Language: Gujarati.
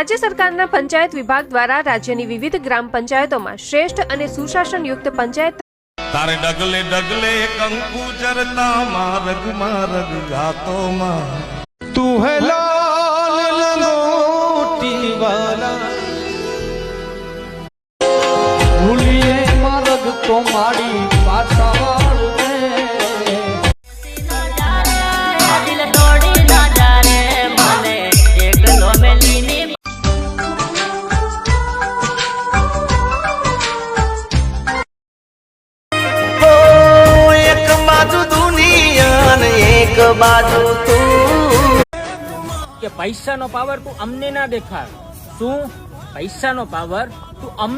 રાજ્ય સરકારના પંચાયત વિભાગ દ્વારા રાજ્યની વિવિધ ગ્રામ પંચાયતોમાં શ્રેષ્ઠ અને સુશાસનયુક્ત પંચાયત તારે ડગલે ડગલે કંકુ ચરતા મારગ ગાતો માં તું હે લાલ લંગોટી વાલા ભૂલીએ મારગ તો માડી પાછા વાળવે દિલ તોડી ના જાને મને એકલો મેલીની એક બાજુ દુનિયા ને એક બાજુ તું કે પૈસાનો પાવર તું અમને ના દેખાડ. શું પૈસાનો પાવર તું અમને